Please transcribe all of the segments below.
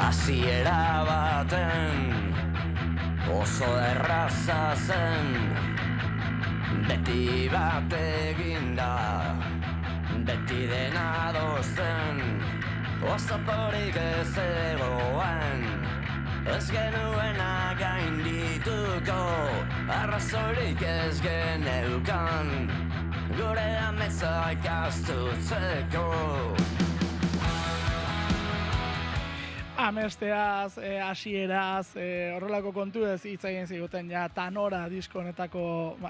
hasiera baten oso erraza zen, beti bat eginda, beti dena dozten, oztoporik ez egoen, ez genuena gaindituko, arrazorik ez geneukan, gure ametsa ikastutzeko. Amesteaz, hasieraz, horrelako kontu ez hitz egin ziguten ja Tanora disko honetako,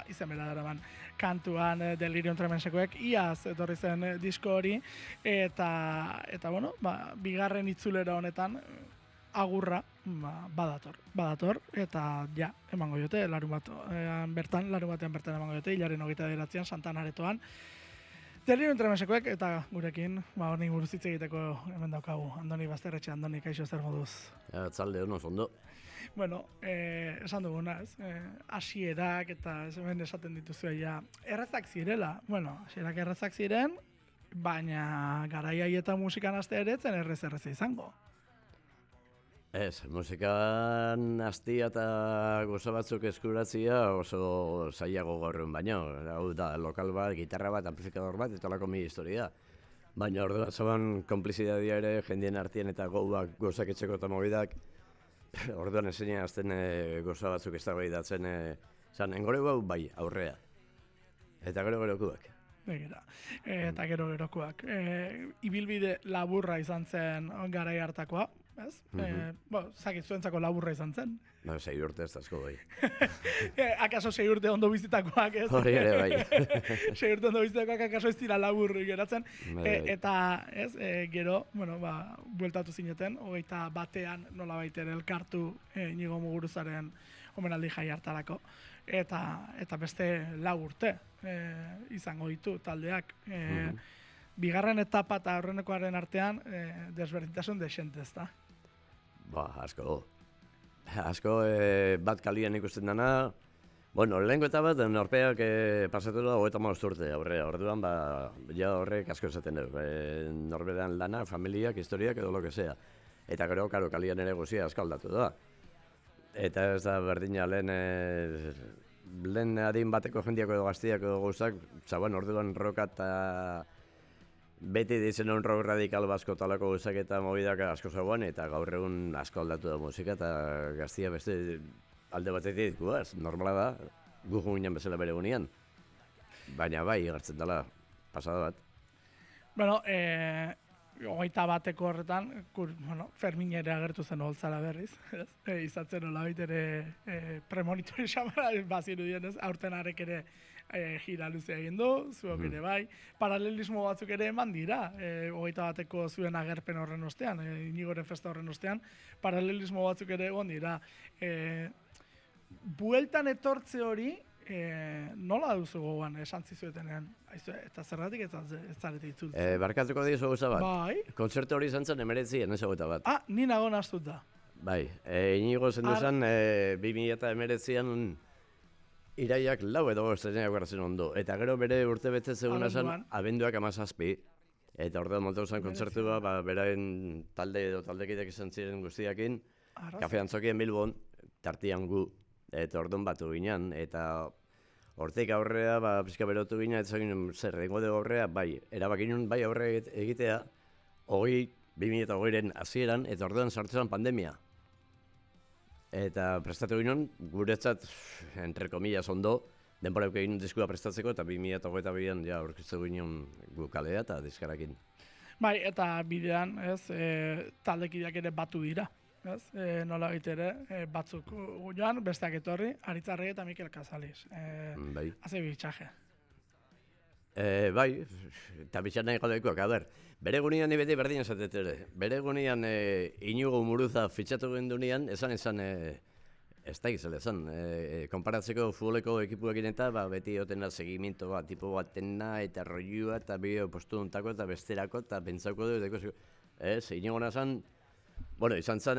izen bera daraman, kantuan Delirium Tremensekoek iaz etorri zen disko hori eta bueno, bigarren itzulera honetan agurra badator eta ja emango jote larumatean bertan emango jote hilaren 29an Santan Aretoan. Delirium Tremensekoek eta gurekin, honi buruz hitz egiteko hemen daukagu. Andoni Bazterretxe, Andoni, kaixo zer moduz? Atzalde hono, ondo. Bueno, esan duguna, ez? Hasierak eta hemen esaten dituzu ja errazak zirela. Bueno, hasierak errazak ziren, baina garaiai eta musikan haste ere etzen erreza izango. Ez, musikan hastia eta gozo batzuk eskuratzia oso zailago gaurren baino. Hau da, lokal bat, gitarra bat, amplifikador bat, eta olako mi historia. Baina ordu batzuan konplizidadia ere jendien artien eta gauak gozak etxeko eta mobidak. Orduan ezenia azten gozo batzuk ez dago idatzen. Zan, engore hau bai, aurrea. Eta gero-gerokuak. Begira, eta gero-gerokuak. Ibilbide laburra izan zen garai hartakoa, ez? Zakit zuentzako laburra izan zen. 6 urte ez asko bai. Akaso 6 urte ondo bizitakoak, ez? Hori ere bai. 6 urte ondo bizitakoak akaso ez dira laburri geratzen. Eta, ez, gero, bueltatu zineten, 21ean nolabait ere elkartu Inigo Muguruzaren omenaldi jai hartarako. Eta beste 4 urte izango ditu taldeak. Bigarren etapa eta aurrenekoaren artean desberdintasun dexente, ezta? Asko. Bat kalian ikusten dana. Bueno, lehenko eta bat, norpeak pasatu da 35 urte aurrea. Orduan, ja horrek asko esaten dugu. Norberan lana, familiak, historiak edo lo que sea. Eta gero, kalian ere guzia asko aldatu da. Eta ez da berdina lehen adin bateko jendiako edo gaztiak edo gauzak, orduan roka eta beti ditzen hon rock radikal basko talako gauzak eta mobidak asko zagoan, eta gaur egun asko aldatu da musika eta gaztia beste alde batetik guaz, normala da, gu ginen bezala bere gunean. Baina bai, gartzen dela, pasada bat. Bueno, 21 horretan, Fermin ere agertu zen holtzara berriz, izatzen olabait ere premonitore xamara bazirudien, aurten arek ere gira luze egin du, zuok ere bai, paralelismo batzuk ere eman dira, 21ko zuen agerpen horren ostean, Inigoren festa horren ostean, paralelismo batzuk ere egon dira. Bueltan etortze hori, nola duzu gogoan esan zizuetenean? Eta zergatik ez zarete itzultzen? Barkatuko dizu gauza bat. Bai. Kontzertu hori izan zen 19 ez agota bat. Ni nago nahaztuta. Bai, Inigo zendu zen 2019an iraiak 4 edo 5 garratzen ondo. Eta gero bere urte bete zeguna zen abenduak 17. Eta ordean montatu zen kontzertua, beraien talde edo taldekideak izan ziren guztiakin, Kafe Antzokien Bilbon, tartian gu, eta orduan batu ginen, eta hortik aurrea, pizka berotu ginen, eta zagin zer, dengo dugu aurrea, erabak ginen, aurre egitea, 2008-en hasieran, eta orduan sartu zen pandemia. Eta prestatu ginen, guretzat, entre comillas ondo, denbora egin diskua prestatzeko, eta 2022an ja aurkeztu ginen gukalea eta diskarakin. Bai, eta bidean, taldekideak ere batu dira. Nola ere, batzuk joan, besteak etorri, Aritzarregi eta Mikel Casales. Haze bitxaje. Bai, eta bitxan nahi gaudeko, bere gunean beti berdin esatet ere. Bere gunean Inigo Muruza fitxatu gendunean, esan, ez da gizela esan, konparatzeko futboleko ekipuekin eta beti oten da segimento bat, tipo batena eta rollua eta bideo postu duntako eta besterako eta pentsauko du, Inigo nazan, izan zen,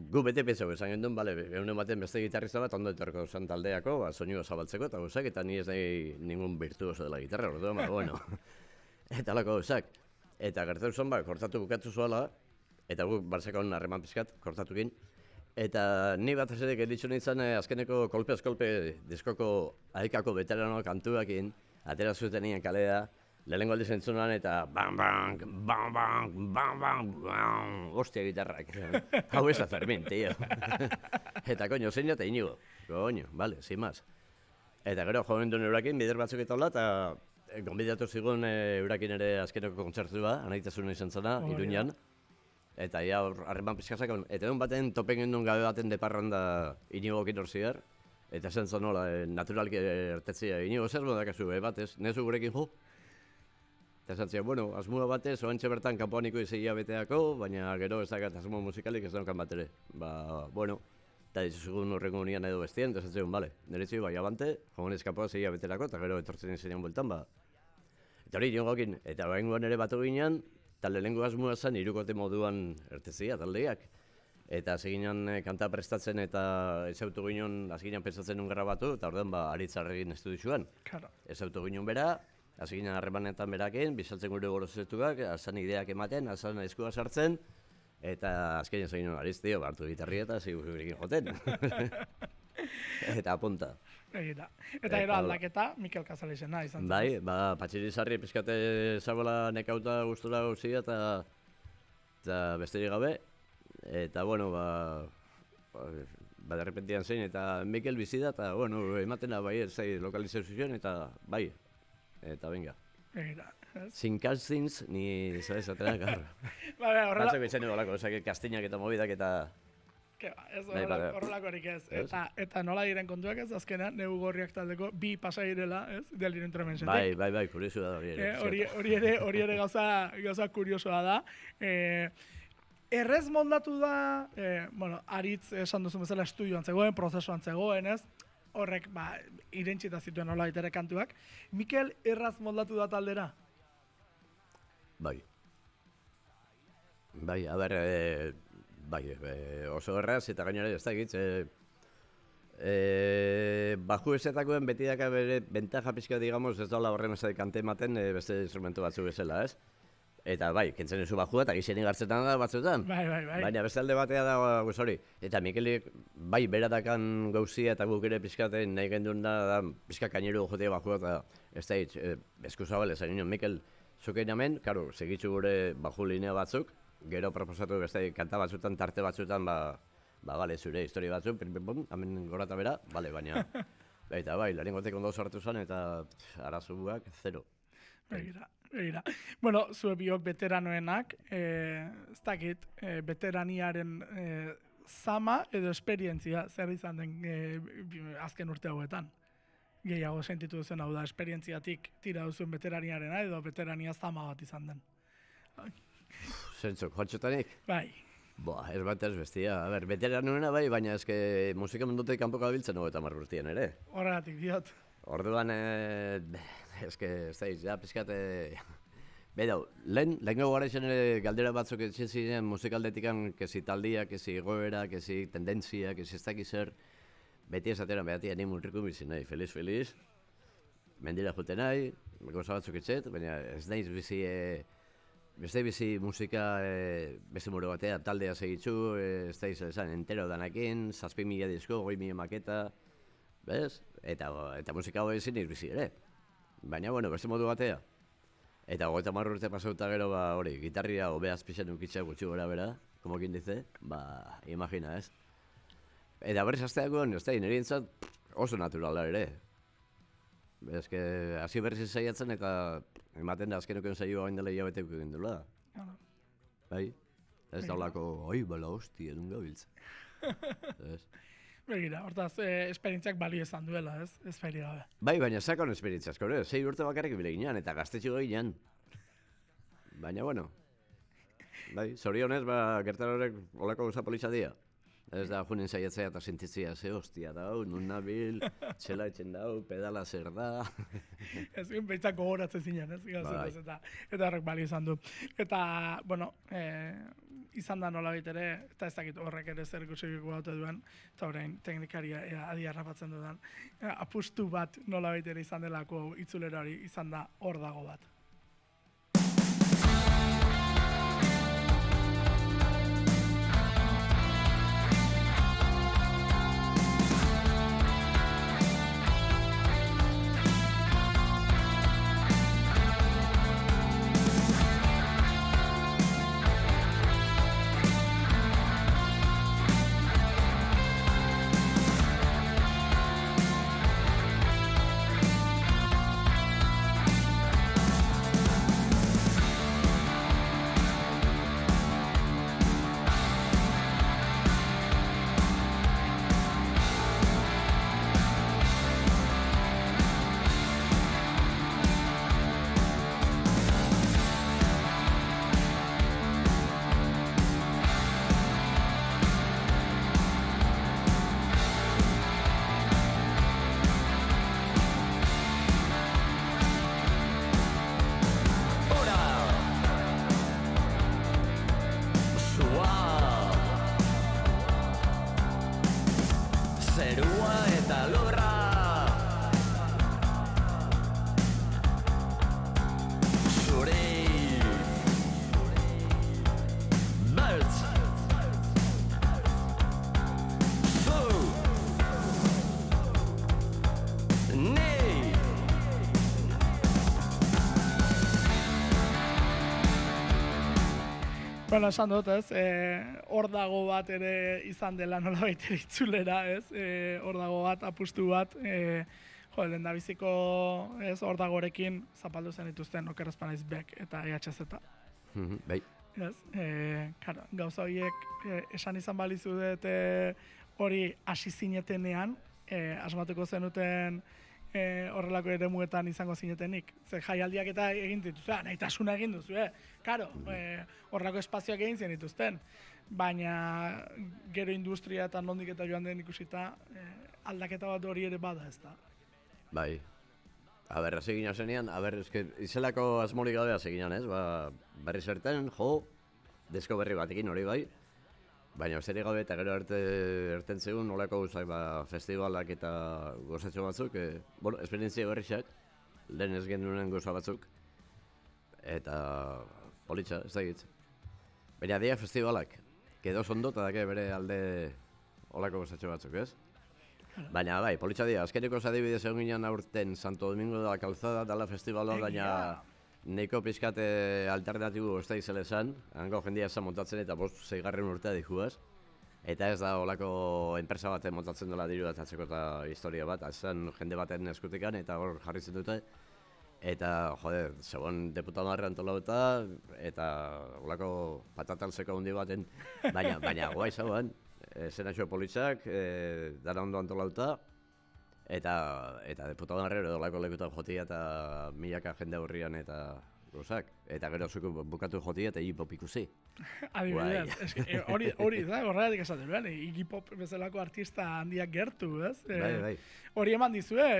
gu bete pentsauko esan gendun, egunen baten beste gitarrista bat ondo etorko zen taldeako, soinua zabaltzeko eta guzak, eta ni ez nahi ningun virtuoso dela gitarra, orduan, eta lako guzak. Eta gertatu zen, kortatu bukatu zuela, eta guk barzakon harreman pizkat, kortatukin. Eta ni bat esedek editzu nintzen azkeneko kolpe diskoko Aikako veterano kantuakin, atera zuten nien kalea, lehenengo aldiz entzunan eta bang, bang, bang, bang, bang, bang, bang, hostia gitarrak. Hau ez da Fermin, tío. Eta koño, zein eta Inigo. Koño, vale, sin más. Eta gero joan duen eurakin, bider batzuk eta hola, eta gonbidatu zigun eurakin ere azkeneko kontzertua, anaitasun izan zena, Iruñan. Eta ja harreman pizkazak, eta egun baten topen gendun gabe baten deparran da Inigokin orziar. Eta esan zon nola, naturalki ertetzia, Inigo zer modakazu, batez, nezu gurekin jo. Eta esan zian, bueno, asmua batez, oantxe bertan kanpoaniko izia beteako, baina gero ez dakat asmo musikalik ez daukan bat ere. Ba, bueno, eta dizugun horrengo unian edo bestien, eta esan zian, bale, niretzi bai abante, jogonez kanpoa zeia beterako, eta gero etortzen izan bueltan, ba. Eta hori, Inigokin, eta baingoan ere batu ginen, eta lehenengo asmoa zen, hirukote moduan ertezia taldeak. Eta seginan kanta prestatzen eta ez autu ginen, azginan pentsatzen nun grabatu, eta orduan ba, Aritzarregin estudioan. Claro. Ez autu ginen bera, azginan harremanetan berakin, bizaltzen gure gorozetuak, azan ideak ematen, azan eskua sartzen, eta azkenean zegin Aritz, tio, hartu gitarri eta zigurekin joten. Eta apunta. Eta gero aldaketa, Mikel Casalexena izan zen. Bai, ba, Patxirizarri pizkate zagoela nekauta gustura gauzia eta besterik gabe. Eta, bueno, ba derrepentian zein, eta Mikel bizida, eta, bueno, ematena bai, ez zai lokalizeu zuen, eta bai, eta venga. Sin castings, ni zabez atena, garro. Batzeko izan edo lako, kastinak eta mobidak eta... Ez horrelakorik ez. Eta nola diren kontuak ez, azkenean, negu gorriak taldeko bi pasa direla, ez, Delirium Tremensetik. Bai, kuriosu da hori ere. Hori ere gauza kuriosoa da. Errez moldatu da, Aritz esan duzu bezala estudioan zegoen, prozesuan zegoen, ez? Horrek, irentxita zituen nola ditere kantuak. Mikel, erraz moldatu da taldera? Bai, a ber, oso erraz eta gainera ez da egitz. Baju ezetakoen beti daka bere bentaja pizka, digamos, ez daula horren esatik kante ematen beste instrumentu batzu bezala, ez? Eta bai, kentzen duzu bajua eta gizien igartzetan da batzuetan. Bai. Baina beste alde batea da guz hori. Eta Mikelik bai beradakan gauzia eta guk ere pizkaten nahi gendun da pizka kaineru jotea bajua eta ez da hitz, eskuzabal ezan nion, Mikel zukein hemen, karo, segitzu gure baju linea batzuk, gero proposatu beste kanta batzuetan, tarte batzuetan, bale, zure historia batzuk, hemen gorata bera, bale, baina, eta bai, lehenengotek ondo sartu zen eta arazuak zero. Begira. Bueno, zue biok veteranoenak, ez dakit, veteraniaren zama edo esperientzia zer izan den azken urte hauetan. Gehiago sentitu duzen hau da, esperientziatik tira duzuen veteraniarena edo veterania zama bat izan den. Zentzuk, hotxotanik? Bai. Ez bat ez bestia. A ber, veteranoena bai, baina eske musika mundutik kanpoko abiltzen hau eta marrurtien ere. Horregatik diot. Orduan, eske, ez da, ja, pizkate... Bedau, lehenko gara izan ere galdera batzuk etxen ziren musikaldetikan, kezi taldia, kezi goera, kezi tendentzia, kezi ez dakiz zer, beti esateran behatia ni mulriku bizi nahi, feliz, mendira jute nahi, goza batzuk etxet, baina ez naiz bizi, beste bizi musika, beste muro batea, taldea segitzu, ez da izan, entero danakin, 7.000 disko, 5.000 maketa, bez? Eta musika hori ezin bizi ere. Baina, bueno, beste modu batea. Eta 30 urte pasauta gero, hori, gitarria obeaz pixan ukitza gutxi gora bera, como quien dice, imagina, ez? Eta berriz asteakoan, ez da, nire entzat oso naturala ere. Ez que, hasi berriz zaiatzen eta ematen da azkenokon zaioa gain dela hilabeteko egin dela. Bai? Ez da olako, oi, bala hosti, edun gabiltzen. Begira, hortaz, esperientziak balio izan duela, ez? Ez fairi gabe. Bai, baina sakon esperientziaz, kore, 6 urte bakarrik bile ginean, eta gaztetxo ginean. Baina, bueno, bai, zorionez, gertar horrek olako gauza politxa dia. Ez da, junen saiatzea eta sentitzea, ze hostia dau, nun nabil, txela etxen dau, pedala zer da. Ez egin behitzak gogoratzen zinen, ez? Eta horrek balio izan du. Eta, bueno, izan da nola ere, eta ez dakit horrek ere zer ikusikiko gaute duen, eta horrein teknikaria adi harrapatzen dudan, apustu bat nola ere izan delako itzulerari izan da hor dago bat. Bueno, esan dut, ez, hor dago bat ere izan dela nolabait ere itzulera, ez, hor dago bat, apustu bat, lehendabiziko, ez, hor dagorekin zapaldu zen dituzten Oker ez banaiz Beck eta EHZ. Bai. Ez, claro, gauza horiek esan izan balizu dut hori hasi zinetenean, asmatuko zenuten horrelako eremuetan izango zinetenik. Ze jaialdiak eta egin dituzte, nahitasuna egin duzu, Karo, horrelako espazioak egin zen dituzten. Baina gero industria eta nondik eta joan den ikusita aldaketa bat hori ere bada, ez da. Bai. Hasi ginen zenean, izelako asmorik gabe hasi ginen, ez? Berri zerten, desko berri batekin hori bai. Baina besterik gabe eta gero erten zegoen nolako guzak festivalak eta gozatxo batzuk, esperientzia berrizak, lehen ez genuen goza batzuk, eta politxa, ez da egitz. Baina dia festivalak, kedo sondota dake bere alde olako gozatxo batzuk, ez? Baina bai, politxa dia, azkeneko adibidez egon ginen aurten Santo Domingo de la Calzada dala festivala, baina neiko pizkate alternatibo ez da izela esan, hango jendia esan montatzen eta 5-6 urtea dijuaz. Eta ez da olako enpresa baten montatzen dela diru datatzeko eta historia bat, esan jende baten eskutikan eta hor jarritzen dute. Eta, segon deputadoarra antolauta eta olako patatalzeko handi baten, baina guai zauan, zenatxo politxak, dara ondo antolauta, eta deputadoarra olako lekutan jotia eta milaka jende horrian eta gozak. Eta gero zuko bukatu jotia eta hip-hop ikusi. Adibidez, hori da, horregatik esaten behar, hip-hop bezalako artista handiak gertu, ez? Bai. Hori eman dizue,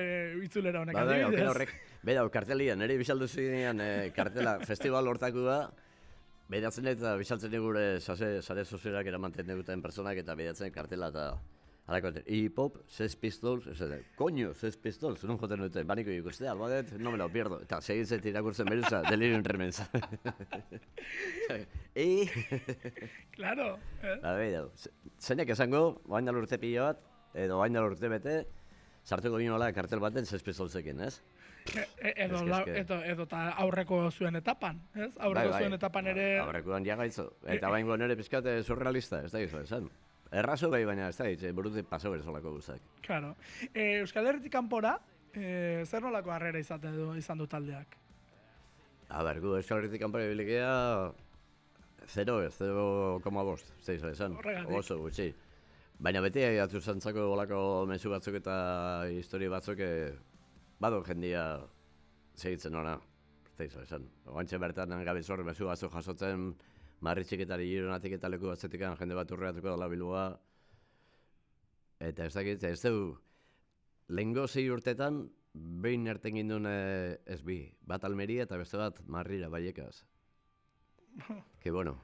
itzulera honek adibidez. Horrek, bera, kartelian, nire bisaldu zinean kartela festival hortakua, bedatzen eta bisaltzen gure sare sozialak eramanten duten personak eta bedatzen kartela eta hip-hop, Sex Pistols, coño, Sex Pistols, non joten dute, baniko ikuste, albadet, no me lo pierdo. Eta segitzen irakurtzen beruza, Delirium Tremens. Claro. Zeinek esango, oain dala urte pilo bat, edo oain dala urte bete, sartuko ginola kartel baten Sex Pistolsekin, ez? Edo aurreko zuen etapan, ez? Aurreko zuen etapan ere... Aurrekoan jagaitzo, eta baingo nire pizkate surrealista, ez da gizu, esan. Errazo gai baina ez da, burutik paso berezolako guzak. Claro. Euskal Herritik kanpora, zer nolako harrera izan du taldeak? Gu Euskal Herritik kanpora bilikea 0,5, esan, oso gutxi. Baina beti atu zantzako olako mezu batzuk eta historia batzuk bado jendia segitzen ona, esan. Oantxe bertan gabizor mezu batzuk jasotzen, Marritxiketari gironatik eta leku batzetikan jende bat urreatuko dela Bilboa. Eta ez dakit, ez dugu, lehengo 6 urtetan, behin erten ginduen ez bi, bat Almeria eta beste bat Marrira Vallecas. Que bueno,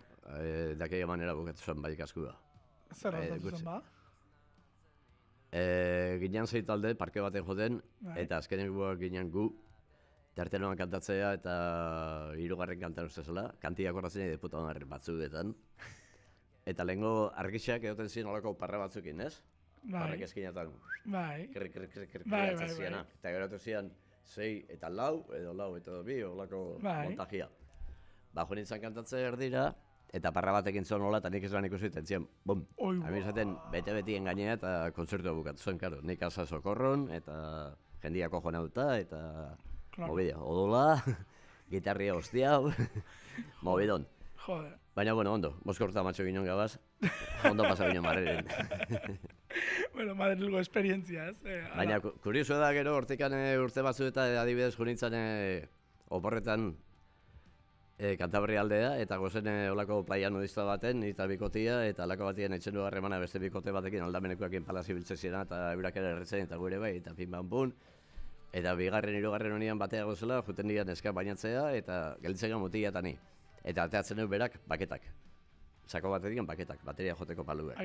dakeia manera bukatu zuen Vallecaskua. Zer hortatu zen ba? Ginean 6 talde, parke baten joten, eta azkeneko ginean gu, Tartenoan kantatzea eta 3. kantan uste zela, kantiak horratzen deputadoan batzuetan. Eta lehengo argixak egoten ziren olako parra batzukin, ez? Parrek eskinetan, kirrik ziena. Eta gero ziren 6 eta 4, edo 4 eta 2, olako montajia. Bajo nintzen kantatzea erdira, eta parra batekin zuen hola, eta nik ez lan ikusit, entzien, bum! Hamizaten bete-betien gainea eta kontzertua bukatu zuen, karo. Nik alza sokorron, eta jendiako joan auta, eta... Movida, odola, gitarria hostia, movidon. Joder. Baina, bueno, ondo, Moskorta matxo ginen gabaz, ondo pasa ginen Madrilen. Bueno, Madrilgo esperientzia, ez? Baina, kurioso da gero, hortikan urte batzu eta adibidez junitzen oporretan Kantabria aldea, eta gozen olako playa nudista baten, eta bikotia, eta alako batien etxen du harremana beste bikote batekin aldamenekoak inpalazi biltzen ziren, eta eurak ere erretzen, eta gure bai, eta pin-pam-pun. Eta 2. 3. honian batea gozela, juten dian eska bainatzea, eta gelditzea mutia eta ni. Eta ateatzen du berak baketak. Sako batetik baketak, bateria joteko paluek.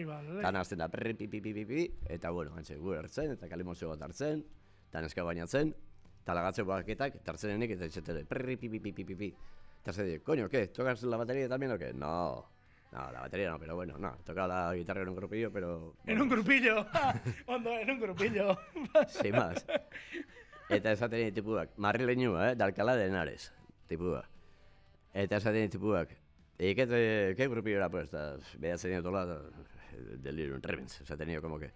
Tan azten da pipi, eta bueno, antxe, gu hartzen, eta kalimozio bat hartzen, tan eska bainatzen, eta lagatzeko baketak, tartzenenik eta etxetere, pipi. Eta se dice, coño, ¿qué? ¿Tocas la batería también o qué? No, la batería no, pero bueno, no, toca la guitarra en un grupillo, pero... En un grupillo, ondo, en un grupillo. Sin más. Eta esaten tipuak, Madrileñua, de Alcalá de Henares, tipuak. Eta esaten tipuak, ¿Y qué grupillo era puesta? Veas tenido toda la Delirium Tremens, o sea, tenido como que...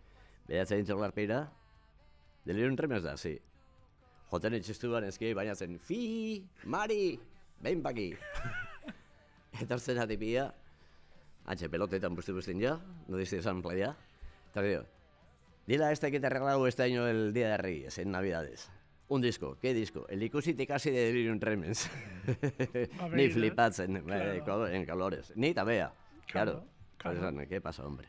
Veas tenido la pira, Delirium Tremens da, sí. Joten itxistuan ezkiei baina zen, Fi, Mari, behin paki. Eta zen atipia, antxe pelotetan busti-bustin ja, no dizte esan playa. Eta digo, dila este que te he regalado este año el Día de Reyes, en Navidades. Un disco, ¿qué disco? El Ikusi casi de Delirium Tremens. Ni flipatzen, claro. En colores. Ni tabea, claro. ¿Qué pasa, hombre?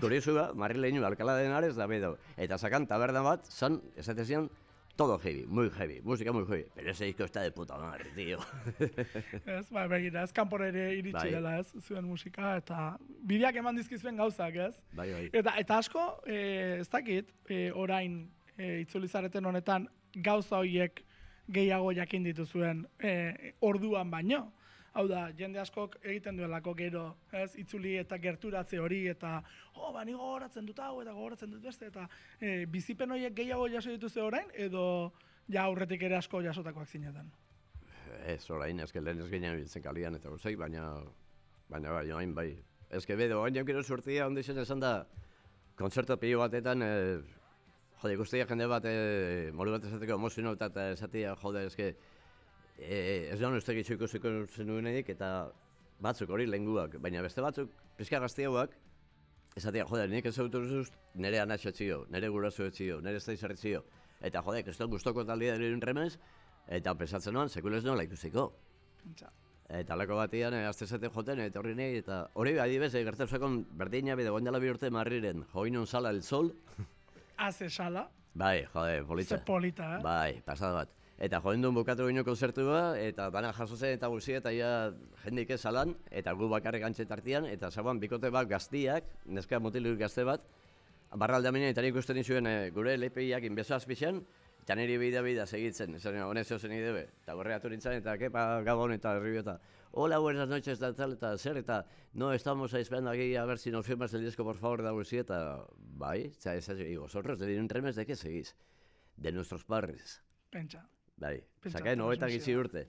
Kuriosua, Marrileño, Alcalá de Henares, da bedo. Eta sacan taberna bat, son, esaten zian, todo heavy, muy heavy, música muy heavy. Pero ese disco está de puta madre, tío. Ez, begira, ez kanpora ere iritsi dela, ez, zuen musika, eta bideak eman dizkizuen gauzak, ez? Bai. Eta asko, ez dakit, orain itzuli zareten honetan, gauza horiek gehiago jakin dituzuen orduan baino. Hau da, jende askok egiten duelako gero, ez, itzuli eta gerturatze hori, eta ni gogoratzen dut hau, eta gogoratzen dut beste, eta bizipen horiek gehiago jaso dituzu orain, edo ja aurretik ere asko jasotakoak zineten? Ez, orain, ezke lehen ez ginen biltzen kalian eta gozei, baina hain bai. Ezke bedo, hain jaukero sortia, onde izan esan da, kontzerto pilo batetan, jode, guztia jende bat, moru bat esateko emozional eta esatia, jode, ezke, ez da uste gitzu ikusiko zenuenedik eta batzuk hori lehenguak, baina beste batzuk pizka gaztiauak esatia, jode, nik ez autorizuz nire anatxo etxio, nire guraso etxio, nire ez da izarretzio eta jode, ez da guztoko taldia Delirium Tremens eta pesatzen noan, sekulez nola ikusiko. Eta lako batian, azte zaten joten, eta horri nahi, eta hori adibez, gertauzakon berdina bide goendela bi urte Marriren, joinun sala el sol. Haze sala. Bai, jode, polita. Ze polita, Bai, pasada bat. Eta joen duen bukatu gino konzertua, eta dana jaso zen eta guzia, eta ja jendik ezalan, eta gu bakarrik antxe tartian, eta zaban bikote bat gaztiak, neska motilu gazte bat, barralde amenean, eta nik uste nizuen gure leipeiak inbezo azpixan, eta niri bida segitzen, esan honezio zen idebe, eta gorreatu nintzen, eta kepa gabon eta herribiota. Hola, buenas noches, tal, eta zer, eta no, estamos esperando aquí a ver si nos firmas el disco, por favor, da guzia, eta bai, eta digo, vosotros, Delirium Tremens, ¿de qué seguís? De nuestros padres. Pentsa. Bai, saqué 90 y urte,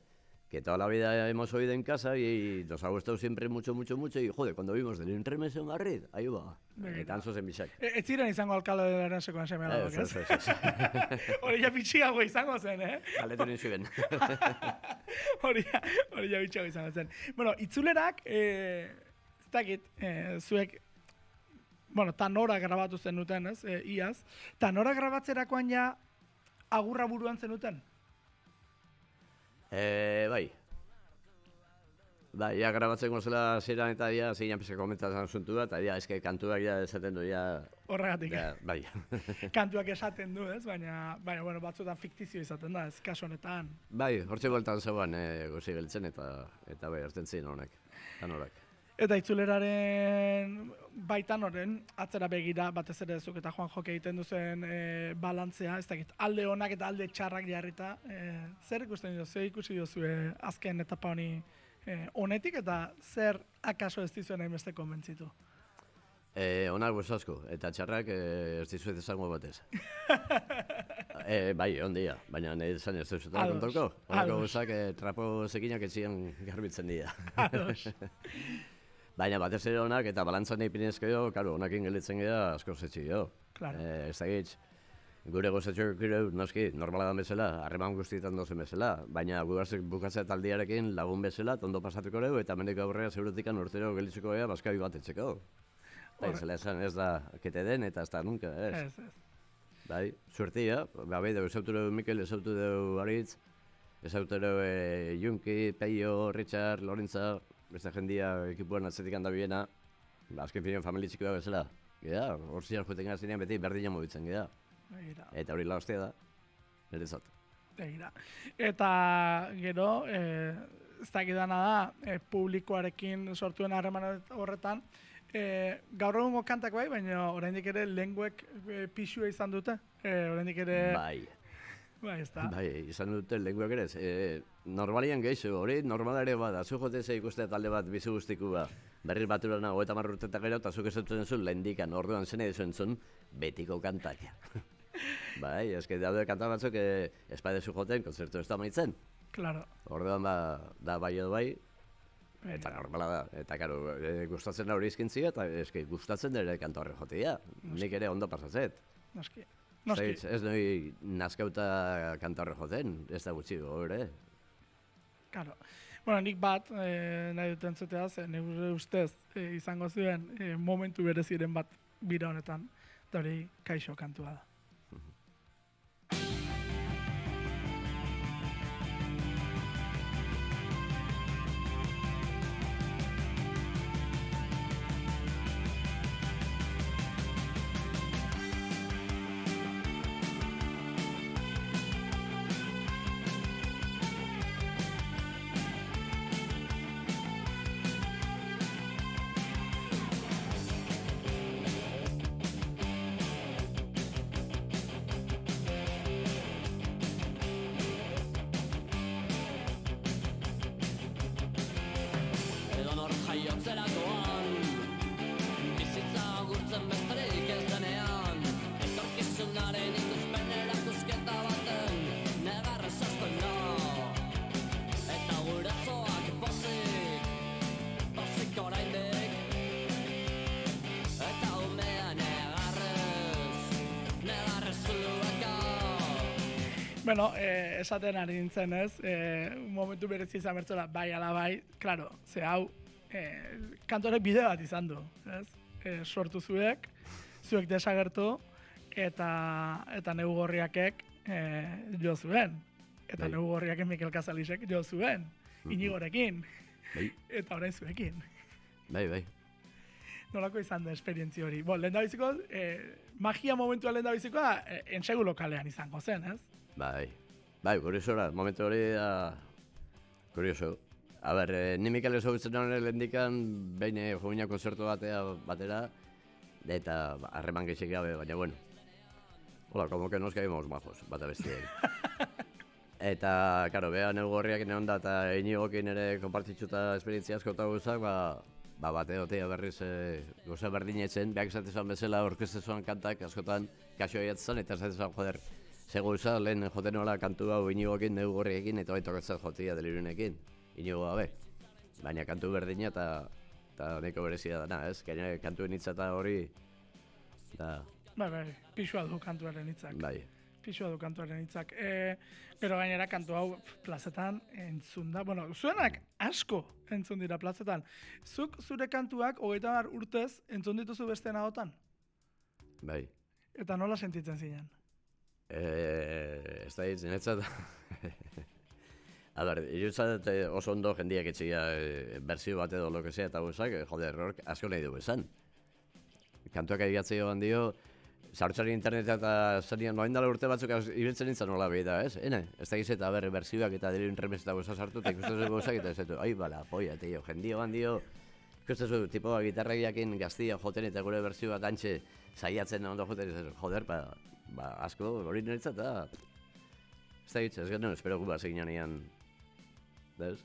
que toda la vida hemos oído en casa y nos ha gustado siempre mucho, y joder, cuando vimos Delirium Tremens en Madrid, ahí va, tanzos en Bisak. Ez ziren izango alkalde de Larensekoan seme alabak, ez? Ez. Hori ja bitxiago izango zen, Galetu nintzuen. Hori ja bitxiago izango zen. Bueno, itzulerak, ez dakit, zuek, tanora grabatu zenuten, ez, iaz, tanora grabatzerakoan ja agurra buruan zenuten? Bai. Ja, grabatzen zela zeran eta ja, zeinan pizka komentatzen asuntua, eta ja, eske kantuak ja esaten du, ja... Horregatik. Bai. Kantuak esaten du, ez? Baina, batzutan fiktizio izaten da, ez, kaso honetan. Bai, hortxe bueltan zeuan gozi geltzen, eta bai, hartzen zin honek, tanorak. Eta itzuleraren baitan horren, atzera begira, batez ere zuk eta Juan Joke egiten duzen balantzea, ez dakit, alde honak eta alde txarrak jarrita, zer ikusten dut, zer ikusi duzue azken etapa honi honetik, eta zer akaso ez dizuen hainbeste konbentzitu? Onak guz asko, eta txarrak ez dizuet esango batez. Bai, ondia, baina nahi zan ez duzutela kontoko. Onako guzak trapo zekinak etxian garbitzen dira. Baina batez ere onak eta balantzan nahi pinezko jo, karo, onakin gelitzen gara asko zetsi jo. Ez da gitz, gure gozatxok noski, normala da bezala, harreman guztietan dozen bezala, baina gugarzek bukatzea taldiarekin lagun bezala, tondo pasatuko dugu, eta mendeko aurrera zeurutikan urtero gelitzeko gara, baskabi bat etxeko. Zela esan ez da kete den, eta ez da nunca, ez. Bai, suertia, dugu, ezautu dugu Mikel, ezautu dugu Aritz, ezautu dugu Junki, Peio, Richard, Lorentza, beste jendia ekipuan atzetik handa biena, azken finean familia txiko da bezala. Hor ziar joeten gara zinean beti berdina mobitzen gara. Eta hori la hostia da, niretzat. Eta gero, ez dakidana da, publikoarekin sortuen harreman horretan, gaur egungo kantak bai, baina oraindik ere lenguek pixua izan dute. Oraindik ere... Bai, ez da. Bai, izan dute lenguak ere. Normalian gehiago, hori normala ere bada. Zu jotezea ikuste talde bat bizi guztikua. Berriz baturana, 30 urtetak gero, eta zuk esatzen zuen lehendikan, orduan zen edo zuen betiko kantak. Bai, eske daude kanta batzuk espaidezu joten, konzertu ez da maitzen. Claro. Orduan da bai edo bai. Eta normala da, eta karo, gustatzen da hori izkintzia, eta eski gustatzen da ere kantu horre jotea. Nik ere ondo pasatzet. Noski. Ez noi nazkauta kantu horre joten, ez da gutxi ere. Karo. Bueno, nik bat nahi dut entzutea, nire ustez izango zuen momentu bereziren bat bira honetan, eta hori Kaixo kantua da. Bueno, esaten ari nintzen ez, momentu berezi izan bertzela, bai ala bai, klaro, ze hau, kantorek bide bat izan du, ez? Sortu zuek desagertu, eta Negu Gorriakek jo zuen. Eta Negu Gorriakek Mikel Casalisek jo zuen, Inigorekin, eta orain zuekin. Bai. Nolako izan da esperientzia hori? Lehen da biziko, magia momentua lehen da bizikoa, entsegu lokalean izango zen, ez? Bai, kurioso da, momentu hori da, kurioso. A ber, ni Mikel ezagutzen honen lehendikan, behin jogina konzertu batera, eta harreman geixik gabe, baina bueno. Hola, como que nos caímos majos, bata bestien. Eta, karo, beha Negu Gorriak neon da, eta Inigokin ere konpartitzuta esperientzia asko eta guzak, bate dotea berriz goza berdinetzen, behak esatezan bezala orkestezuan kantak askotan Kaixo aiatzen, eta esatezan joder, sego usa, lehen joten nola kantu hau Inigokin, Negu Gorriekin, eta baitokatzen jotia Delirunekin, Inigo gabe. Baina kantu berdina eta neko berezia dana, ez? Gaina kantuen hitza eta hori, da... Bai, pixua du kantuaren hitzak. Bai. Pixua du kantuaren hitzak. Gero gainera kantu hau plazetan entzun da. Bueno, zuenak asko entzun dira plazetan. Zuk zure kantuak 30 urtez entzun dituzu besteen ahotan? Bai. Eta nola sentitzen zinen? Ez da hitzen, etzat. A ber, irutzat oso ondo jendiak etxia berzio bat edo lokezea eta guzak, joder, hork asko nahi dugu esan. Kantuak egiatzei joan dio, zaurtzari internetea eta zanian noain dala urte batzuk ibiltzen nintzen nola behita, ez? Ez da gizeta, berzioak eta Delirun Remez eta guzak sartu, eta ikustezu guzak eta ez dut, ai, bala, poia, teio, jendio joan dio, ikustezu, tipo gitarregiakin gaztia joten eta gure berzio bat antxe saiatzen ondo joten, joder, asko hori niretzat, eta ez da gitz, ez genuen, espero gu bat zegin joan ez?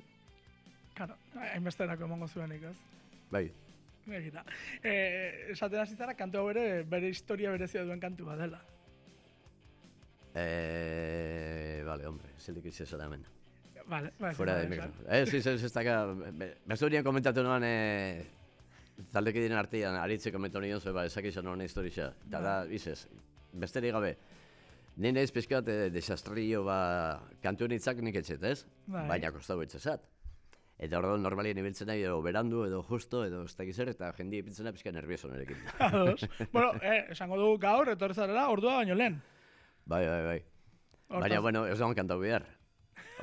Karo, hainbesterako emango zuenik, ez? Bai. Egira. Esaten hasi zara, kantu hau ere bere historia berezia duen kantu bat dela. Vale, hombre, zelik izan hemen. Vale. Fuera de micro. Ez daka, bezurien komentatu noan, taldeki dinen artean, aritze komentu nion zuen, ezak izan noan historia. Eta da, izez, besterik gabe, nire ez pizkat desastrillo kantu nitzak nik etxet, ez? Baina kostau etxezat. Eta orduan normalien ibiltzen nahi edo berandu, edo justo, edo ez dakiz eta jendi ipintzen pizka nervioso nirekin. Ados. Bueno, esango dugu gaur, etorrezarela, ordua baino lehen. Bai. Baina, bueno, ez dagoen kantau behar.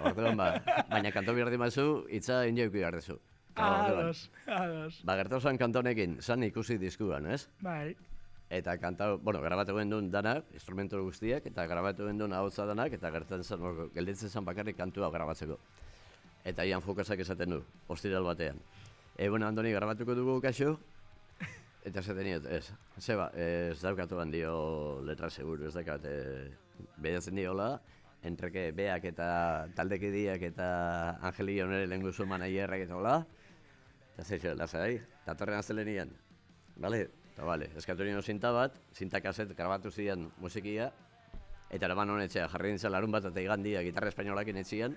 Orduan, baina kantau behar dimazu, itza indioiku behar dezu. Ados. Gertauzen kantonekin, zan ikusi diskuan, ez? Bai. Eta kantau, bueno, grabatu gendun danak, instrumentu guztiak, eta grabatu gendun ahotza danak, eta gelditzen zen bakarrik kantua grabatzeko. Eta Ian Fokasak esaten du, ostiral batean. Bueno, Andoni, grabatuko dugu Kaixo? Eta esaten niot, ez daukatu handio letra seguru, ez daukat, bedatzen diola, entreke beak eta taldekidiak eta Angeli Onere lenguzu manaierrak eta hola. Eta zeixo, lasai, eta torren aztelenian. Bale, eskatu nio zinta bat, zinta kaset grabatu zian musikia, eta eraman honetxea jarri nintzen larun bat eta igandia gitarra espainolakin etxian,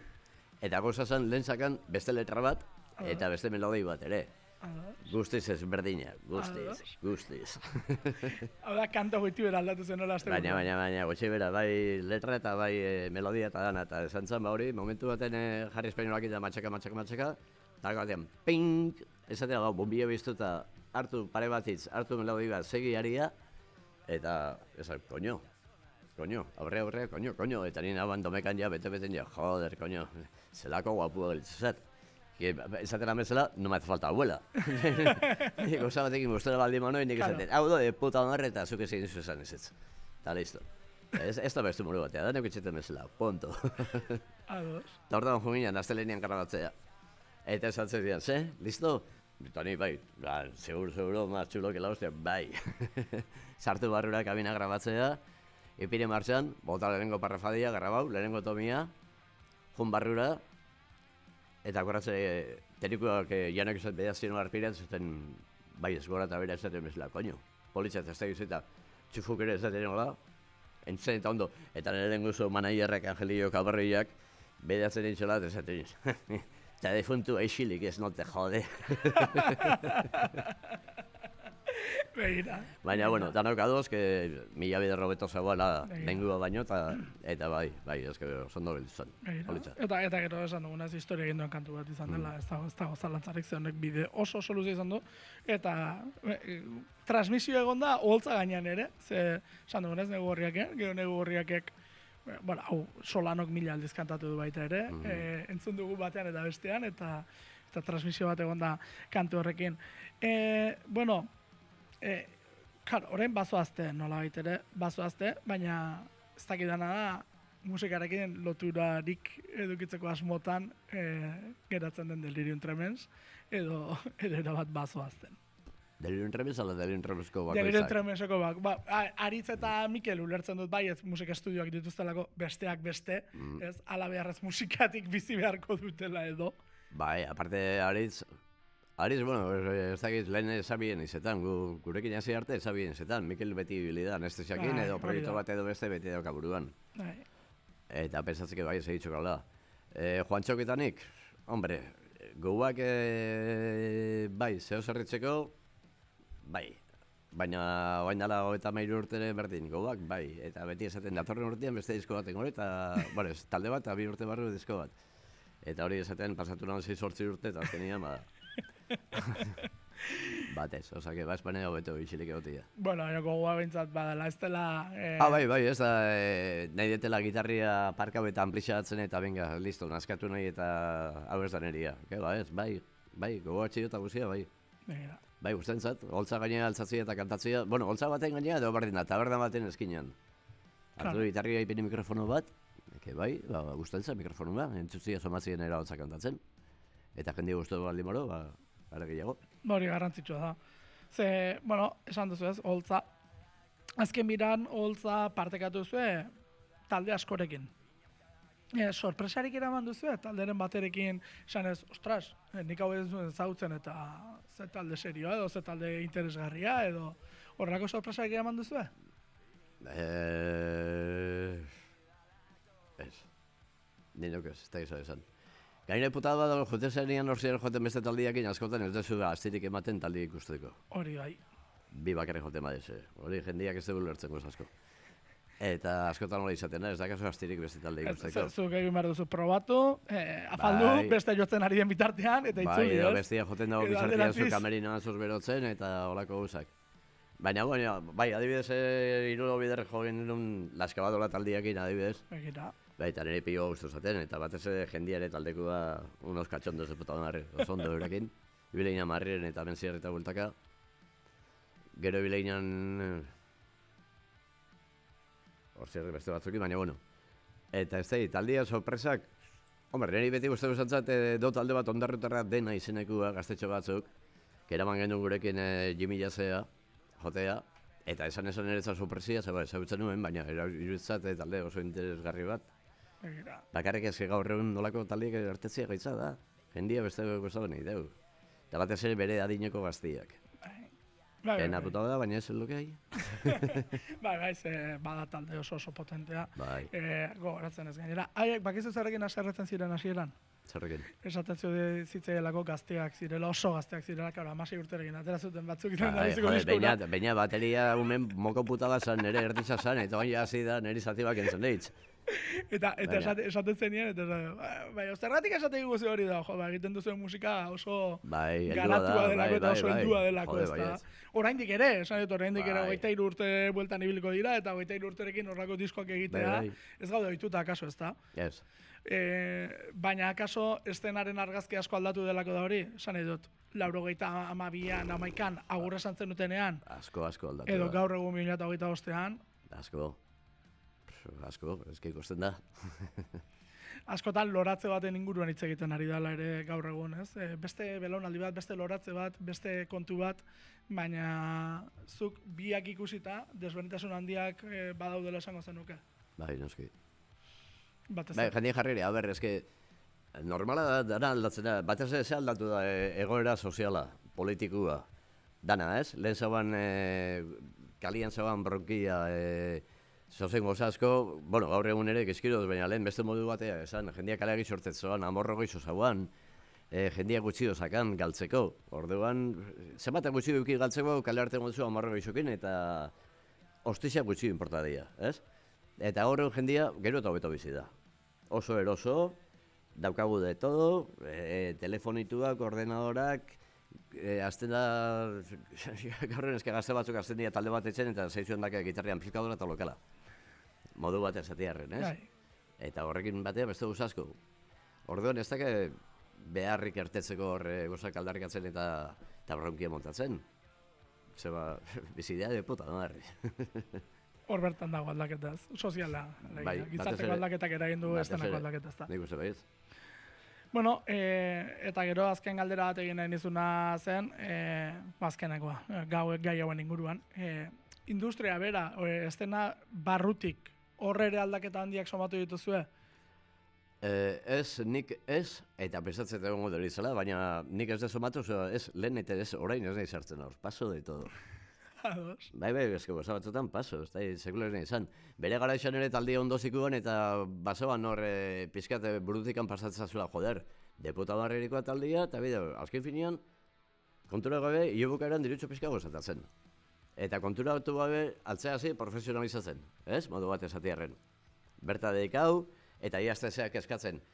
eta goza zen lehen zakan beste letra bat, eta beste melodi bat ere. Guztiz ez berdina, guztiz. Hau da, kanta goiti bera aldatu zen nola azte. Baina, gotxe bera, bai letra eta bai melodia eta dana, eta esan zen, hori, momentu baten jarri espainolak eta matxaka, eta batean, pink, esatera gau, bombia biztu eta hartu pare batitz, hartu melodia bat, segi haria, eta, esan, koño, aurre, koño, eta nien hauan domekan ja, bete-beten ja, joder, koño, zelako guapua gelitzezat. Esatera bezala, no me hace falta abuela. Gauza batekin gustera baldin manoen, nik esaten, hau de puta honor eta zuk ezin izu esan ezetz. Eta listo. Ez da bestu moru batea, da nek etxeten bezala, ponto. Eta hor da junginan, astelenian karrabatzea. Eta esatzen dian, listo? Eta ni, bai, seguro, más chulo que la hostia, bai. Sartu barrura kabina grabatzea, ipire martxan, bota lehenengo parrafadia, grabau, lehenengo tomia, jun barrura, eta akorratze, terikuak janak esaten bedazien arpirean, zuten, bai, esgora eta bera esaten bezala, koño, politzat ez da gizeta, txufuk ere esaten nola, entzen eta ondo, eta nire lenguzo manaierrak, Angelio Cabarriak, bedatzen ditxola, eta esaten eta defuntu eixilik ez note jode. Begira. Baina, bueno, danok adoz, que mila bider robeto zegoela lengua baino, eta bai, ez que ondo biltzen. Eta gero esan dugun ez historia egin duen kantu bat izan dela, ez dago zalantzarik ze honek bide oso soluzio izan du, eta transmisio egon da holtza gainean ere, ze esan dugun ez gero negu horriakek, bueno, hau Solanok 1000 aldiz kantatu du baita ere, entzun dugu batean eta bestean, eta transmisio bat egon da kantu horrekin. Bueno, orain bazoazte, nola baitere, bazoazte, baina ez dakidana da, musikarekin loturarik edukitzeko asmotan geratzen den Delirium Tremens, edo erabat bazoazten. Delirium Tremens ala Delirium Tremensko bakoitzak? Delirium Tremenseko Aritz eta Mikel ulertzen dut bai, ez musika estudioak dituztelako besteak beste, ez ala beharrez musikatik bizi beharko dutela edo. Bai, aparte Aritz, bueno, ez dakit lehen esabien izetan, gurekin hasi arte esabien izetan, Mikel beti bilidan, ez teziakin edo proiektu bat edo beste beti dauka buruan. Eta pensatzeke bai, ez egitxo gala. Juan Txokitanik, hombre, gauak bai, zeo zerritzeko, bai, baina bain dala 33 urte berdin, gauak, bai, eta beti esaten datorren urtean beste disko baten hori, eta, bueno, talde bat, eta 2 urte barru disko bat. Eta hori esaten pasatu nahan 6-8 urte, eta azkenian, batez, osake, Espainian hobeto bizilik egotia. Bueno, gogoa bintzat badala, ez dela... Bai, ez da, nahi detela gitarria parkau eta amplixatzen eta benga, listo, naskatu nahi eta hau ez da neria. Bai, gogoa txio eta guzia, bai. Bai, gustentzat, holtza gainea altzatzia eta kantatzia, bueno, holtza baten gainea edo berdin da, taberna baten eskinean. Artu gitarria ipini mikrofono bat, bai, gustentzat mikrofono bat, entzuzia somatzien era holtza kantatzen. Eta jende guztu baldin moro, ara gehiago. Hori garrantzitsua da. Ze, bueno, esan duzu ez, holtza. Azken biran, holtza partekatu zuen talde askorekin. Sorpresarik eraman duzu, talderen baterekin, esan ez, ostras, nik hau ez duen zautzen eta ze talde serioa edo ze talde interesgarria edo horrelako sorpresarik eraman duzu? Ez. Ninok ez da gizu esan. Gainera putada da, joten zenian orziaren joten beste taldiakin, askotan ez dezu astirik ematen taldi ikusteko. Hori bai. Bi bakarrik joten badez, hori jendiak ez dugu lertzen asko. Eta askotan hori izaten da, ez dakazu astirik beste talde ikusteko. Zuk egin behar duzu probatu, afaldu, beste jotzen ari den bitartean, eta itzuli, ez? Bai, bestia joten dago bizartian zu kamerina zuz berotzen, eta holako gauzak. Baina, bai, adibidez, irulo bider jo genuen laskabadola taldiakin, adibidez. Egira. Eta nire pio guztu zaten, eta batez jendiare taldekua unos katxondos de puta marri, oso ondo eurekin. Ibileinan marriren eta benziar eta bueltaka. Gero ibileinan... Horzierri beste batzukin, baina bueno. Eta ez da, taldia sorpresak... Hombre, nire beti guztu zantzat do talde bat ondarrutarra dena izenekua gaztetxo batzuk. Keraman genuen gurekin Jimmy Jazzea, jotea. Eta esan eretzat sorpresia, ezagutzen nuen, baina iruditzat talde oso interesgarri bat. Bakarrik ez gaur egun nolako taldiek artetzia gaitza da. Jendia beste gozatu nahi deu. Eta batez ere bere adineko gaztiak. Pena puta da, baina ez luke ahi. Bai, bada talde oso potentea. Bai. Gogoratzen ez gainera. Haiek, bakizu zerrekin aserretzen ziren hasieran? Zerrekin. Esaten zitzaielako gazteak zirela, oso gazteak zirela, claro, 16 urterekin atera zuten batzuk izan da biziko diskoa. Baina bateria umen moko putada zan, nire erditza zan, eta hori hasi da nire zatibak entzun deitz. Eta esaten zenien, eta zergatik esaten guzi hori da, egiten duzuen musika oso garatua delako eta oso heldua delako, ez da. Oraindik ere, esan dut, oraindik ere 23 urte bueltan ibiliko dira, eta 23 urterekin horrako diskoak egitea, ez gaude ohituta akaso, ez da. Yes. Baina akaso estenaren argazki asko aldatu delako da hori, esan dut, 92an, 11an, agurra esan zenutenean. Asko aldatu. Edo gaur egun 2025an. Asko, ezke ikusten da. Askotan loratze baten inguruan hitz egiten ari dela ere gaur egun, ez? Beste belaunaldi bat, beste loratze bat, beste kontu bat, baina zuk biak ikusita, desberdintasun handiak badaudela esango zenuke. Bai, noski. Bai, jendien jarriri, eske, normala dana aldatzen da, batez ez aldatu da egoera soziala, politikua, dana, ez? Lehen zauan, kalian zauan bronkia, zozen gozasko, bueno, gaur egun ere gizkiroz, baina lehen beste modu batea, esan, jendia kaleagi sortetzoan, amorro goizo zauan, jendia gutxi dozakan galtzeko. Orduan, zenbat gutxi duki galtzeko, kale arte gotzu amorro goizokin, eta ostizia gutxi importadia, ez? Eta gaur egun jendia gero eta hobeto bizi da. Oso eroso, daukagu de todo, telefonituak, ordenadorak, azten da, gaur eske gazte batzuk azten dira talde bat etxen eta zeizuen daka gitarri amplifikadora eta lokala. Modu bat esatiarren, ez? Eta horrekin batea beste guzazko. Orduan ez dake beharrik ertetzeko gozak aldarrikatzen eta bronkia montatzen. Zeba, bizidea de puta, nadarri. Hor bertan dago aldaketaz, soziala. Gizarteko aldaketak eragin du estenako aldaketaz. Nik uste baiz. Bueno, eta gero azken galdera bat egin nahi nizuna zen, azkenakoa, gai hauen inguruan. Industria bera, estena barrutik, horre ere aldaketa handiak somatu dituzue? Nik ez, eta pensatzen egongo dut izela, baina nik ez da somatu, ez lehen eta ez orain ez nahi sartzen hor, paso de todo. Bai, eske goza batzutan paso, ez da, sekula ez nahi izan. Bere gara izan ere taldi ondo zikuan eta basoan hor pizkat burutikan pasatzen zazula, joder, deputa barrerikoa taldia, eta bide, azken finean, kontura gabe, iobukaeran dirutxo pizka gozatatzen. Eta kontura batu gabe, altzea hasi profesionalizatzen, ez? Modu bat esatiarren. Berta dedikau, eta iaztezeak eskatzen,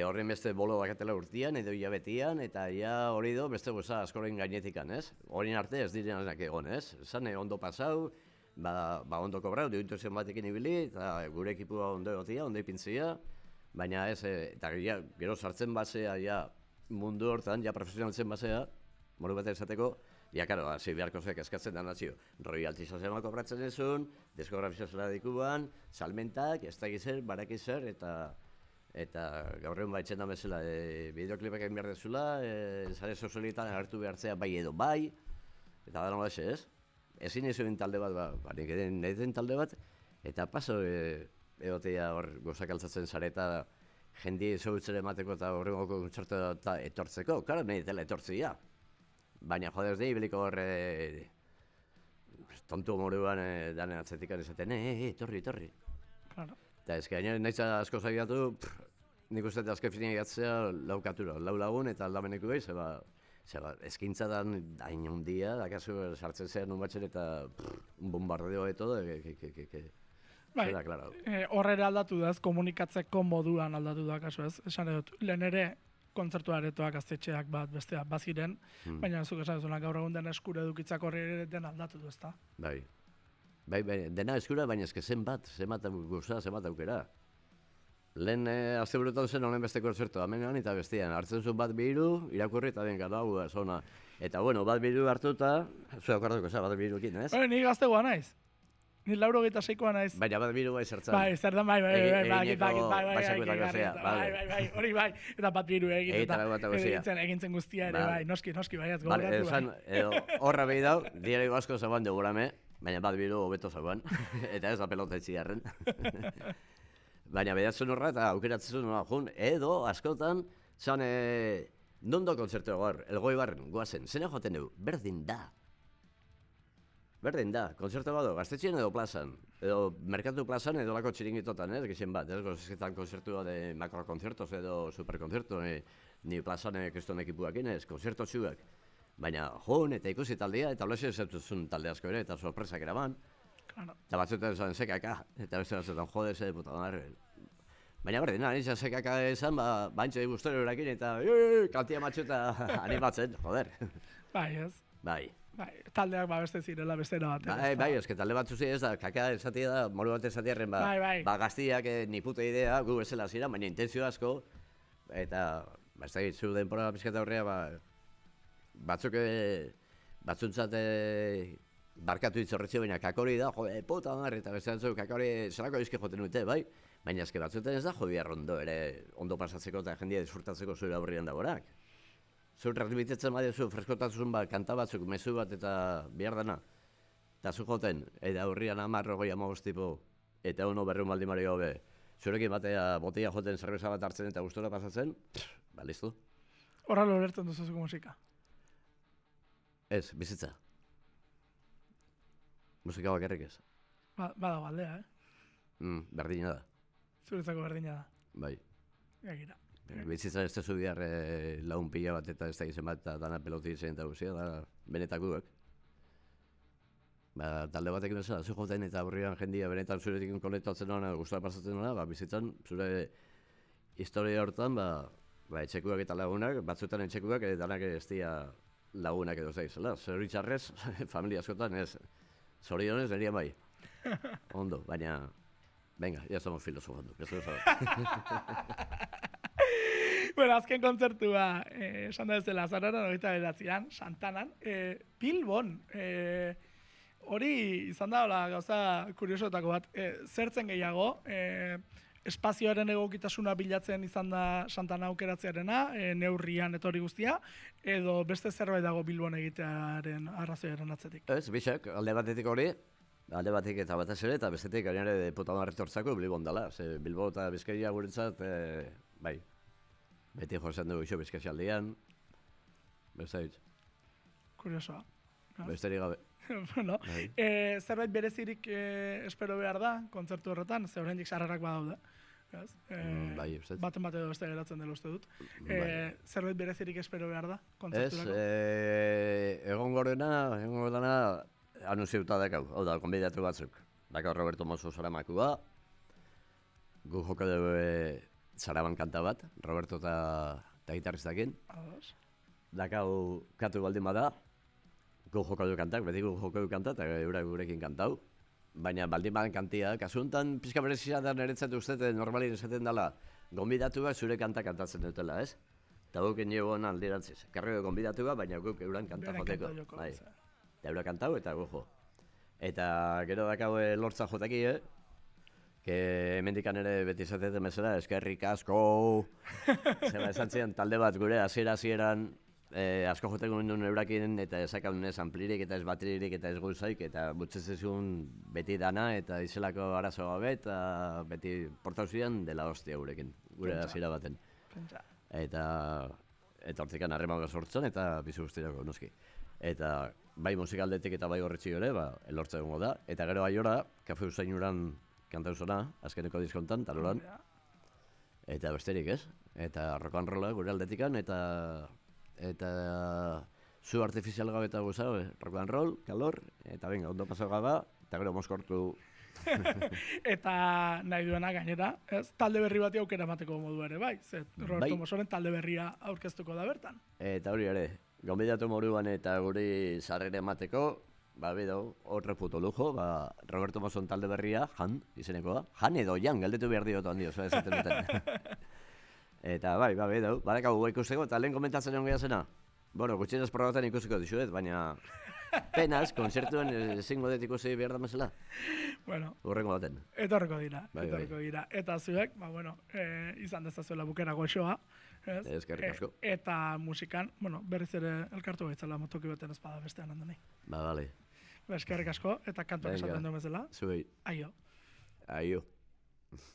horren beste bolo bakatela urtian, edo hilabetian, eta ja hori do beste goza askoren gainetikan, ez? Horien arte ez direnak egon, ez? Esan ondo pasau, ondo kobrau, diuntuzion batekin ibili, eta gure ekipua ondo egotia, ondo ipintzia, baina ez, eta gero sartzen basea, ja mundu hortan, ja profesionaltzen basea, moru bat esateko, ja, karo, hasi beharko zek eskatzen da nazio, royaltizazioa kobratzen ezun, diskografizazioa dikuan, salmentak, ez da gizer, barakizer, eta gaur egun baitzen da bezala, bideoklipak egin behar dezula, sare sozialetan hartu behartzea bai edo bai, eta da nola ez? Ezin izuen talde bat, nik egiten talde bat, eta paso egotea hor gozak altzatzen zareta, jendi zautzere emateko eta horrengoko kontzertu eta etortzeko, karo, nahi dela etortzia. Baina jodez nahi biliko hor tontu moruan danen atzetikan izaten, etorri. Claro. Eta ez gaina nahiza asko zaiatu, nik uste eta azken finean egatzea laukatura, lau lagun eta aldameneko behi, zeba eskintza dan hain hundia, dakazu sartzen zean nun batzen eta un bombardeo eto, bai, horre aldatu da, komunikatzeko moduan aldatu da, kaso ez, esan edut, lehen ere, kontzertu aretoak aztetxeak bat besteak baziren, baina zuk esan duzuna gaur egun den eskure edukitzak horre ere den aldatu du, ezta? Bai, dena eskura, baina eske zenbat guza, zenbat aukera. Lehen azte burutan zen honen beste kontzertu, amenean eta bestean, hartzen zuen bat bihiru, irakurri eta benga da, zona. Eta bueno, bat bihiru hartuta, zua akorduko bat bihirukin, ez? Ni gaztegoa naiz. Ni 86koa naiz. Baina bat bihiru bai zertzen. Bai, zer da, bai, hori bai, eta bat bihiru egintzen guztia ere, bai, noski, baiaz, gogoratu bai. Horra behi dau, diario asko zaban dugurame, baina bat bihiru hobeto zaban, eta ez da pelota etxiarren. Baina behatzen horra eta aukeratzen nola jun, edo askotan, zan, nondo kontzertu gaur, elgoi barren, goazen, zene joaten dugu, berdin da. Berdin da, konzertu bado, gaztetxean edo plazan. Edo merkatu plazan edo lako txiringitotan, gizien bat. Gozizketan konzertua de makrokonzertos edo superkonzertu, ni plazan kriston ekipuakin, konzertu txuak. Baina joan eta ikusi taldea, eta olaxe zertuzun talde asko ere, eta sorpresak eraman. Claro. Eta batzuetan esan sekaka, eta beste batzuetan jode ze puta madre. Baina berdin, nintza sekaka esan, bantxe guztore horakin, eta kantia matxu eta animatzen, joder. Bai, ez. Bai. Bai, taldeak beste zirela bestera bat. Bai, ez que talde batzu ez da, kaka esatia da, moru bat esatiarren, gaztiak ni puta idea, gu bezala zira, baina intentzio asko, eta, ez da zu denpora pizkata horrea, batzuntzat barkatu ditzorretzio, baina kakori da, jode, puta marri, eta beste batzu, kakori zelako izke joten dute, bai? Baina ezke batzuetan ez da jo bihar ondo pasatzeko eta jendia disfrutatzeko zure aurrian dagorak. Zure transmititzen badezu, freskotatzen kanta batzuk, mezu bat eta bihar dana. Eta zu joten, eta aurrian 10-20 tipo, eta uno berreun baldin mari hobe. Zurekin batea botia joten zerbeza bat hartzen eta gustora pasatzen, listo. Horra lorertzen duzuzuko musika. Ez, bizitza. Musika bakarrik ez. Bada baldea, Berdina da. Zuretzako berdina da. Bai. Egira. Bizitza ez tezu bihar lagun pila bat eta ez da izan bat eta dana peloti izan eta guzia, da benetakuak. Talde batekin bezala, zu joten eta aurrian jendia benetan zuretik konektatzen nola, gustora pasatzen nola, bizitzan zure historia hortan, etxekuak eta lagunak, batzuetan etxekuak danak ez dira lagunak edo zaizela. Zoritxarrez, familia askotan ez. Zorionez, nire bai. Ondo, baina... Venga, ya estamos filosofando. Bueno, azken kontzertua, esan da bezala, Azaroaren 29an, Santanan, Bilbon, hori izan da, gauza kuriosotako bat, zertzen gehiago, espazioaren egokitasuna bilatzen izan da Santana aukeratzearena, neurrian etorri guztia, edo beste zerbait dago Bilbon egitearen arrazoiaren atzetik? Ez, bixak, alde batetik hori, alde batik eta batez ere, eta bestetik gainera puta marretortzako Bilbon dela. Bilbo eta Bizkaia guretzat, bai, beti jozen dugu iso Bizkaialdean, beste hitz. Kuriosoa. Besterik gabe. Bueno, zerbait berezirik espero behar da, kontzertu horretan, ze oraindik sarrerak badaude. Bai, ustez. Baten bat edo beste geratzen dela uste dut. Zerbait berezirik espero behar da, Ez, kontzerturako? egon gordena, anunziuta dakau, hau da, konbidatu batzuk. Dakau Roberto Mosso Zaramakua, gu joko dugu Zaraban kanta bat, Roberto eta gitarristakin. Dakau katu baldin bada, gu joko dugu kantak, beti gu joko dugu kanta, eta eurak gurekin kantau. Baina baldin badan kantia, kasu honetan pixka berezia da niretzat uste, normalin esaten dela, gonbidatuak zure kanta kantatzen dutela, ez? Eta guk inigoan aldirantziz. Karri dugu gonbidatuak, baina guk euran kanta joteko. Eta eurak kantau eta gujo. Eta gero dakau lortza jotaki, que hemendikan ere beti izatetan bezala, eskerrik asko, zela esan zian talde bat gure hasieran asko joteko nindun eurakin eta esakadun ez amplirik eta ez bateririk eta ez guzaik eta butzezezun beti dana eta izelako arazo gabe eta beti portauzian dela hostia gurekin, gure hasiera baten. Eta hortzikan harreman sortzen eta bizu guztiako noski. Eta bai musikaldetik eta bai horretzi gore, elortza egongo da. Eta gero aiora, Kafe Usain uran kanta uzona, azkeneko diskontan, taloran. Eta besterik ez. Eta rock and rolla gure aldetikan, eta zu artifizial gabe eta guzau, rock and roll, kalor, eta venga, ondo pasau gaba, eta gero moskortu. Eta nahi duena gainera, ez? Talde berri bati aukera emateko modu ere, bai? Roberto Mossoren talde berria aurkeztuko da bertan. Eta hori ere, gonbidatu moruan eta guri sarrera emateko, bedo, horre puto lujo, Roberto Mosson talde berria, Jan, izenekoa. Jan edo Jan, galdetu behar diot handio, zoa esaten duten. Eta bedo, badakagu ikusteko, eta lehen komentatzen egon zena. Bueno, gutxienez probatan ikusiko dizuet, baina penaz, konzertuen ezingo dut ikusi behar da mazela. Bueno, urrengo baten. Etorreko dira. Eta zuek, izan dezazuela bukerako esoa. Eskerrik asko. Eta musikan, berriz ere elkartu gaitzala motoki baten espada bestean handoni. Bale. Eskerrik asko, eta kantuak esaten duen bezala. Zuei. Aio. Aio.